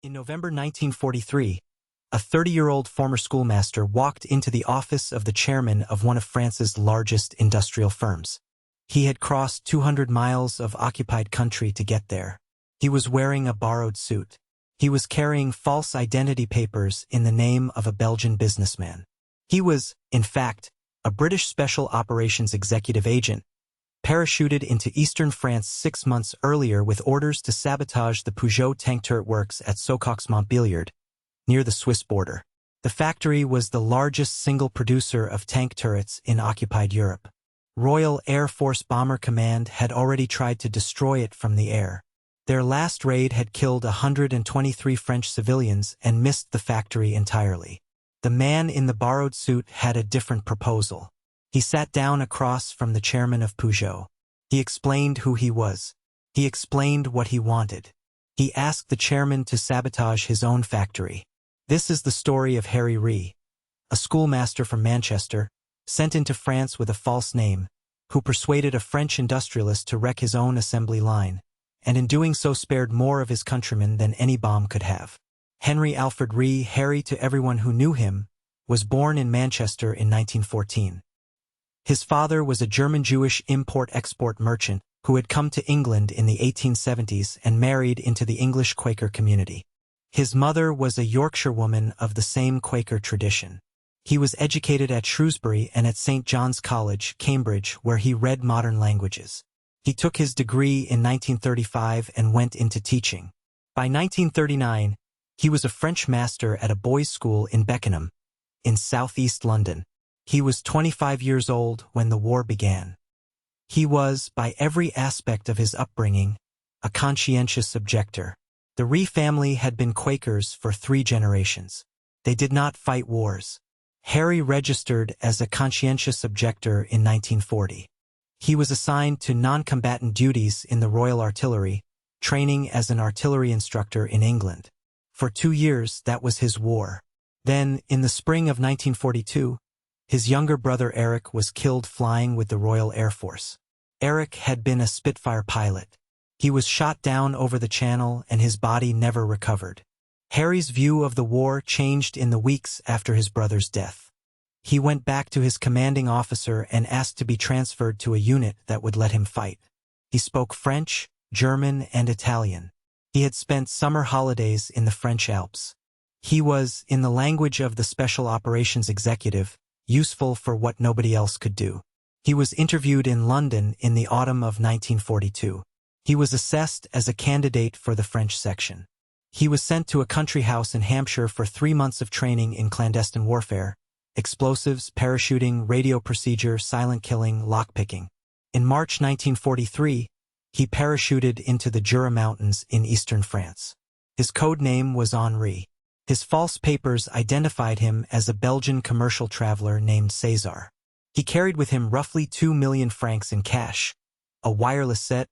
In November 1943, a 30-year-old former schoolmaster walked into the office of the chairman of one of France's largest industrial firms. He had crossed 200 miles of occupied country to get there. He was wearing a borrowed suit. He was carrying false identity papers in the name of a Belgian businessman. He was, in fact, a British Special Operations executive agent, parachuted into eastern France 6 months earlier with orders to sabotage the Peugeot tank turret works at Sochaux Montbeliard, near the Swiss border. The factory was the largest single producer of tank turrets in occupied Europe. Royal Air Force Bomber Command had already tried to destroy it from the air. Their last raid had killed 123 French civilians and missed the factory entirely. The man in the borrowed suit had a different proposal. He sat down across from the chairman of Peugeot. He explained who he was. He explained what he wanted. He asked the chairman to sabotage his own factory. This is the story of Harry Ree, a schoolmaster from Manchester, sent into France with a false name, who persuaded a French industrialist to wreck his own assembly line, and in doing so spared more of his countrymen than any bomb could have. Henry Alfred Ree, Harry to everyone who knew him, was born in Manchester in 1914. His father was a German-Jewish import-export merchant who had come to England in the 1870s and married into the English Quaker community. His mother was a Yorkshire woman of the same Quaker tradition. He was educated at Shrewsbury and at St. John's College, Cambridge, where he read modern languages. He took his degree in 1935 and went into teaching. By 1939, he was a French master at a boys' school in Beckenham, in southeast London. He was 25 years old when the war began. He was, by every aspect of his upbringing, a conscientious objector. The Ree family had been Quakers for 3 generations. They did not fight wars. Harry registered as a conscientious objector in 1940. He was assigned to non-combatant duties in the Royal Artillery, training as an artillery instructor in England. For 2 years, that was his war. Then, in the spring of 1942, his younger brother Eric was killed flying with the Royal Air Force. Eric had been a Spitfire pilot. He was shot down over the Channel and his body never recovered. Harry's view of the war changed in the weeks after his brother's death. He went back to his commanding officer and asked to be transferred to a unit that would let him fight. He spoke French, German, and Italian. He had spent summer holidays in the French Alps. He was, in the language of the Special Operations executive, useful for what nobody else could do. He was interviewed in London in the autumn of 1942. He was assessed as a candidate for the French section. He was sent to a country house in Hampshire for 3 months of training in clandestine warfare, explosives, parachuting, radio procedure, silent killing, lockpicking. In March 1943, he parachuted into the Jura mountains in eastern France. His code name was Henri. His false papers identified him as a Belgian commercial traveler named César. He carried with him roughly 2 million francs in cash, a wireless set,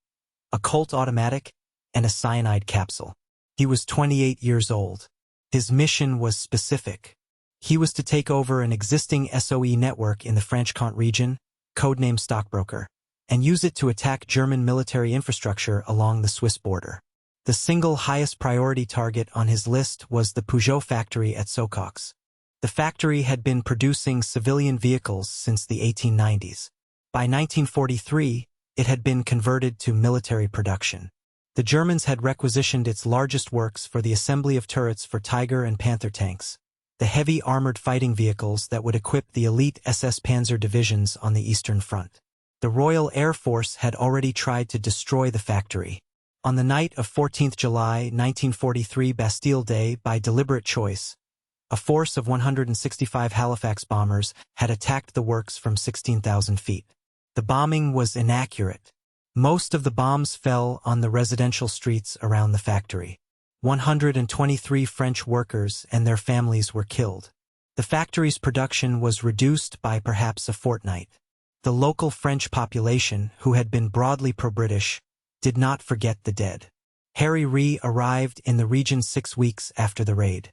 a Colt automatic, and a cyanide capsule. He was 28 years old. His mission was specific. He was to take over an existing SOE network in the Franche-Comté region, codenamed Stockbroker, and use it to attack German military infrastructure along the Swiss border. The single highest priority target on his list was the Peugeot factory at Sochaux. The factory had been producing civilian vehicles since the 1890s. By 1943, it had been converted to military production. The Germans had requisitioned its largest works for the assembly of turrets for Tiger and Panther tanks, the heavy armored fighting vehicles that would equip the elite SS Panzer divisions on the Eastern Front. The Royal Air Force had already tried to destroy the factory. On the night of 14th July 1943, Bastille Day, by deliberate choice, a force of 165 Halifax bombers had attacked the works from 16,000 feet. The bombing was inaccurate. Most of the bombs fell on the residential streets around the factory. 123 French workers and their families were killed. The factory's production was reduced by perhaps a fortnight. The local French population, who had been broadly pro-British, did not forget the dead. Harry Ree arrived in the region 6 weeks after the raid.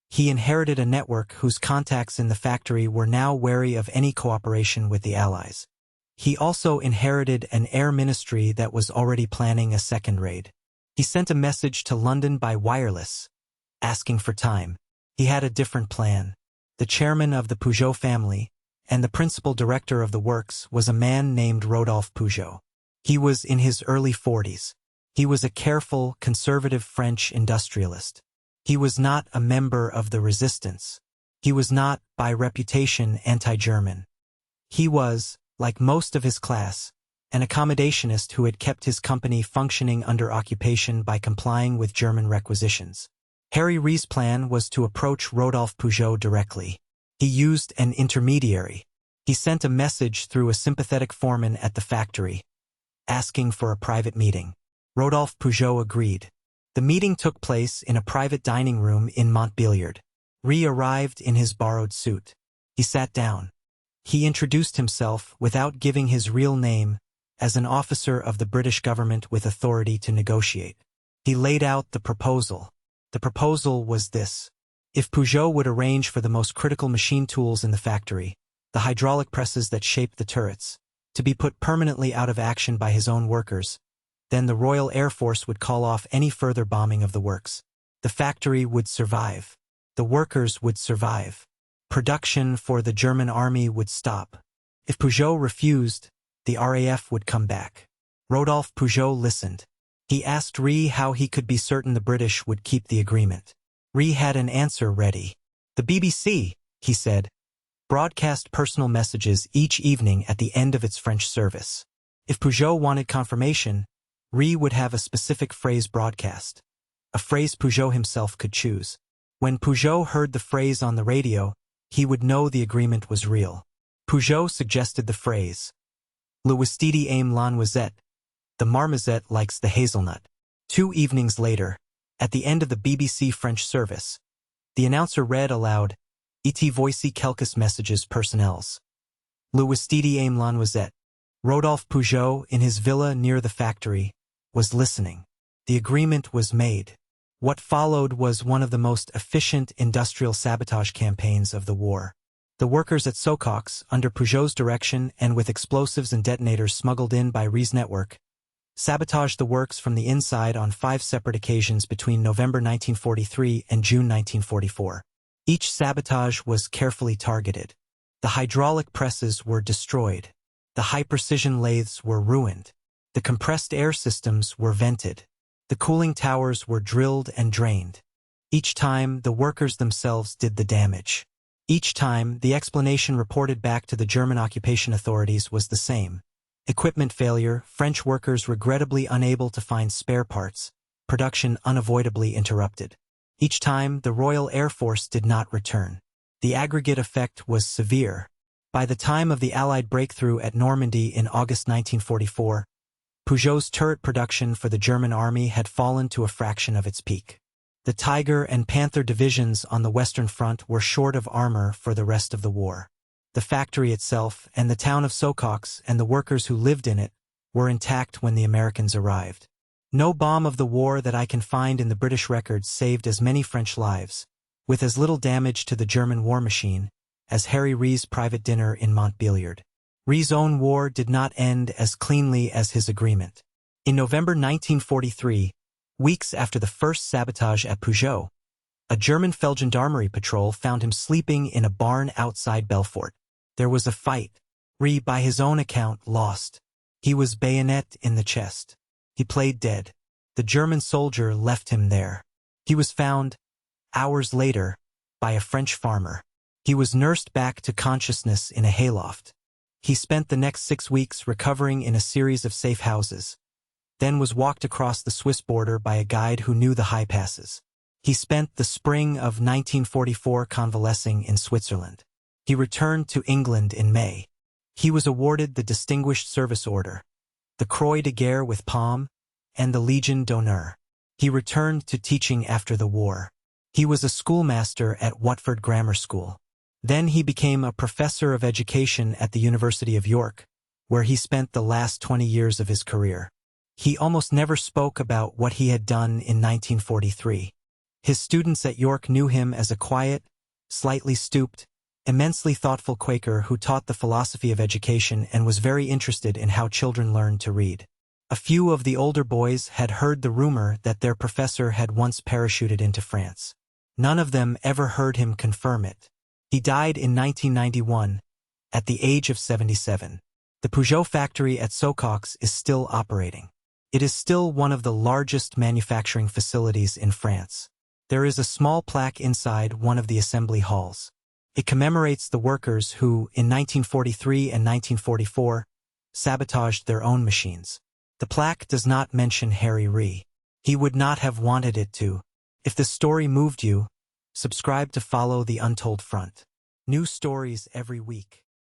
He inherited a network whose contacts in the factory were now wary of any cooperation with the Allies. He also inherited an air ministry that was already planning a second raid. He sent a message to London by wireless, asking for time. He had a different plan. The chairman of the Peugeot family and the principal director of the works was a man named Rodolphe Peugeot. He was in his early 40s. He was a careful, conservative French industrialist. He was not a member of the resistance. He was not, by reputation, anti-German. He was, like most of his class, an accommodationist who had kept his company functioning under occupation by complying with German requisitions. Harry Rees' plan was to approach Rodolphe Peugeot directly. He used an intermediary. He sent a message through a sympathetic foreman at the factory, asking for a private meeting. Rodolphe Peugeot agreed. The meeting took place in a private dining room in Montbeliard. Rees arrived in his borrowed suit. He sat down. He introduced himself, without giving his real name, as an officer of the British government with authority to negotiate. He laid out the proposal. The proposal was this. If Peugeot would arrange for the most critical machine tools in the factory, the hydraulic presses that shaped the turrets, to be put permanently out of action by his own workers, then the Royal Air Force would call off any further bombing of the works. The factory would survive. The workers would survive. Production for the German army would stop. If Peugeot refused, the RAF would come back. Rodolphe Peugeot listened. He asked Rees how he could be certain the British would keep the agreement. Rees had an answer ready. The BBC, he said, broadcast personal messages each evening at the end of its French service. If Peugeot wanted confirmation, Rees would have a specific phrase broadcast, a phrase Peugeot himself could choose. When Peugeot heard the phrase on the radio, he would know the agreement was real. Peugeot suggested the phrase, "Le Wistidi aime la noisette," the marmoset likes the hazelnut. 2 evenings later, at the end of the BBC French service, the announcer read aloud, "Et voici quelques messages personnels. Le Wistidi aime la noisette." Rodolphe Peugeot, in his villa near the factory, was listening. The agreement was made. What followed was one of the most efficient industrial sabotage campaigns of the war. The workers at Sochaux, under Peugeot's direction and with explosives and detonators smuggled in by Rees' network, sabotaged the works from the inside on 5 separate occasions between November 1943 and June 1944. Each sabotage was carefully targeted. The hydraulic presses were destroyed. The high-precision lathes were ruined. The compressed air systems were vented. The cooling towers were drilled and drained. Each time, the workers themselves did the damage. Each time, the explanation reported back to the German occupation authorities was the same. Equipment failure, French workers regrettably unable to find spare parts, production unavoidably interrupted. Each time, the Royal Air Force did not return. The aggregate effect was severe. By the time of the Allied breakthrough at Normandy in August 1944, Peugeot's turret production for the German army had fallen to a fraction of its peak. The Tiger and Panther divisions on the Western Front were short of armor for the rest of the war. The factory itself and the town of Sochaux and the workers who lived in it were intact when the Americans arrived. No bomb of the war that I can find in the British records saved as many French lives, with as little damage to the German war machine, as Harry Rees' private dinner in Montbeliard. Rees' own war did not end as cleanly as his agreement. In November 1943, weeks after the first sabotage at Peugeot, a German Feldgendarmerie patrol found him sleeping in a barn outside Belfort. There was a fight. Rees, by his own account, lost. He was bayonet in the chest. He played dead. The German soldier left him there. He was found, hours later, by a French farmer. He was nursed back to consciousness in a hayloft. He spent the next 6 weeks recovering in a series of safe houses, then was walked across the Swiss border by a guide who knew the high passes. He spent the spring of 1944 convalescing in Switzerland. He returned to England in May. He was awarded the Distinguished Service Order, the Croix de Guerre with Palm, and the Legion d'Honneur. He returned to teaching after the war. He was a schoolmaster at Watford Grammar School. Then he became a professor of education at the University of York, where he spent the last 20 years of his career. He almost never spoke about what he had done in 1943. His students at York knew him as a quiet, slightly stooped, immensely thoughtful Quaker who taught the philosophy of education and was very interested in how children learned to read. A few of the older boys had heard the rumor that their professor had once parachuted into France. None of them ever heard him confirm it. He died in 1991, at the age of 77. The Peugeot factory at Sochaux is still operating. It is still one of the largest manufacturing facilities in France. There is a small plaque inside one of the assembly halls. It commemorates the workers who, in 1943 and 1944, sabotaged their own machines. The plaque does not mention Harry Ree. He would not have wanted it to. If the story moved you, subscribe to follow the Untold front. New stories every week.